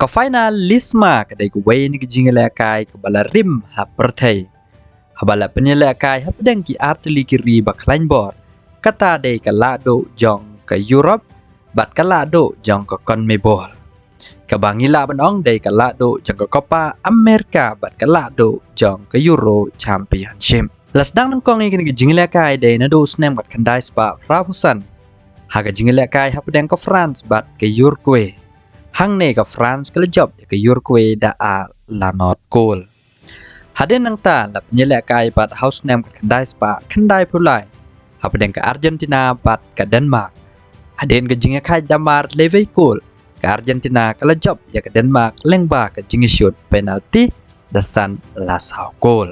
ก็finalisma kadai ku wain ki jingala kai ke balarim ha perthai habala penyela kai ha pedang ki artili kiri baklan bor kata dei ka lado jong ke Europe bat ka lado jong ke CONMEBOL ka bangila banong dei ka lado jong ke Copa America bat ka lado jong ke Euro Championship lasdang nang kong ki jingala kai dei na do snem kat khandai spa rafusan ha ka jingala kai ha pedang ke France bat ke Uruguay hang ne ka France ka job ke Uruguay da a la not goal haden nang ta la penyela kai bat house name ka khandai spa khandai pulai ha pedang ka Argentina bat ka Denmark haden ka jinga kai damar levei goal ka Argentina ka job ya ka Denmark lengba ka jinga shoot penalty da san la sao goal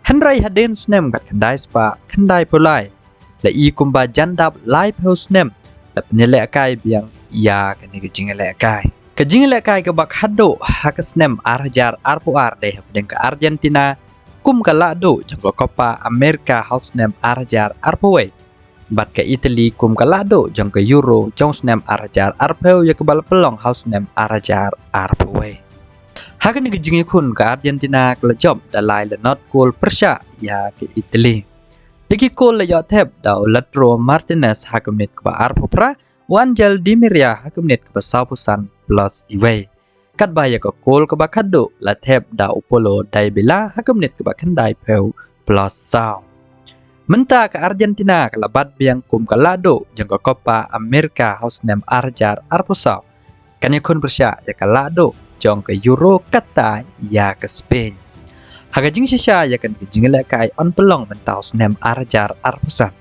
Henry haden snem ka khandai spa khandai pulai la i kumba jandap live house name la penyela kai biang ya kan ni kejingala kai ke bak hado hakasnem arjar arpuar deh pedeng ke Argentina kum ka lado jang ko Copa America house name arjar arpuwe bat ke Italy kum ka lado jang ke Euro jang snem arjar arpeu ya ke bal pelong house name arjar arpuwe hakan ni kejingi kun ke Argentina ke job da lai la not goal persya ya ke Italy yaki goal la ya tep da Lautaro Martinez hakamnit ke arpupra Wanjal di Miria hakumnet ke Saupusan plus Iway. Kat bahaya ke kol ke bakado la tep da Upolo dai bila hakumnet ke bakandai peu plus Sau. Menta ke Argentina ke labat biang kum ke lado jang ke Copa America house name arjar arpusau. Kanya kun persya ya ke lado jang ke Euro kata ya ke Spain. Haga jing sisa ya kan ke jingla kai on pelong menta house name arjar arpusan.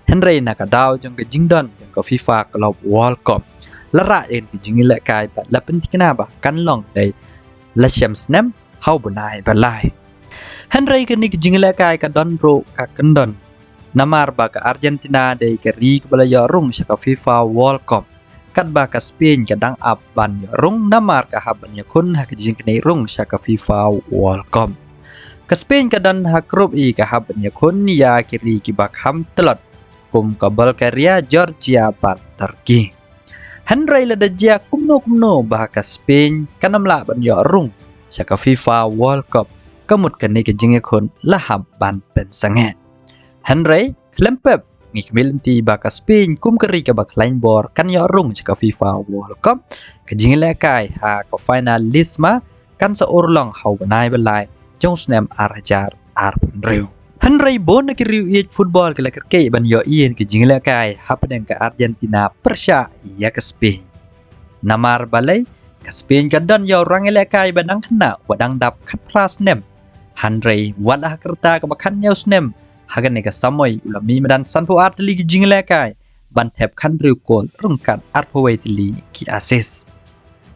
Henry nakadaw jang ke jingdon jang ke FIFA Club World Cup lara en ke jingila kai bat la pentikna ba kan long dai la snem hau bunai balai Henry ke ni ke jingila kai ka don bro ka kendon namar ba ka Argentina dai ke ri ke bala yorung sa FIFA World Cup kat ba ka Spain ka dang up ban yorung namar ka haban ya kun ha ke jing ke rung sa ka FIFA World Cup ka Spain ka dan ha group e ka haban ya kun ya ke ri ki ba ham telot kum ka Bulgaria Georgia ban Turki Henry la dajia kumno bah ka Spain kanamla ban yo rung sa ka FIFA World Cup kamut kan ni ke jinge kon lahab ban pen sange Henry klempep ngi kmilanti ba ka Spain kum kari ka bak line bor kan yo rung sa ka FIFA World Cup ka jinge la kai ha ka finalisma kan sa urlong hau banai balai jong snem arjar arpun riu Henry bon na kiriu iet football ke lakar kei ban yo ien ke jingla kai hapadeng ke Argentina persya ya ke Spain namar balai ke Spain ka don yo rangele kai banang kena wadang dap khat pras nem Henry wala kerta ke bakan yo snem hagan ne ke samoy ulami medan sanpu arteli ke jingla kai ban tep kan riu kol rungkat arpawai teli ki asis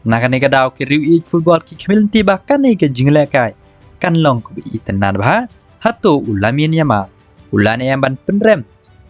nakan ne ke daw kiriu iet football ki kemilti bahkan ne ke jingla kai kan long ko bi tenan bah Hatu ulamin yama ulane yang ban penrem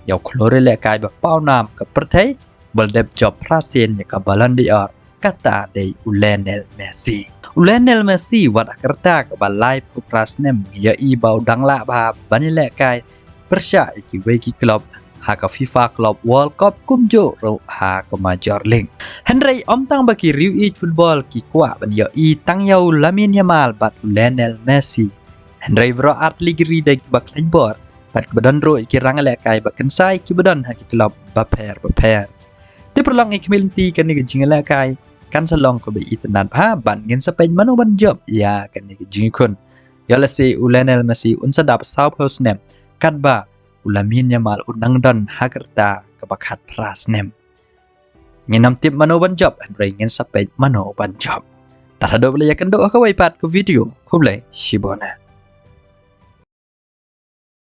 yau klore le kai ba pau nam ke perthai baldep job prasen ya ka Ballon d'Or kata dei Lionel Messi wat akerta ke balai pu prasnem ya i bau dangla ba banile kai persya iki weki club ha ka FIFA Club World Cup kumjo ro ha ka major link Henry om tang baki riu i football ki kwa ban ya i tang yau lamin yamal bat Lionel Messi Henry bro art ligri dai bak bor bat kebadan ro iki rangale kai bakan sai ki badan ha ki club baper ti perlong ik milti kan ni jingala kai kan salong ko be itanan ha ban ngin Spain manu ban job ya kan ni jingkun ya la se Lionel Messi un sadap South House nem kat ba ulamin yamal unang don hakerta ke bakat pras nem nginam tip manu ban job Henry ngin Spain manu ban job tarado bela ya kan do ka wai pat ko video kublai shibona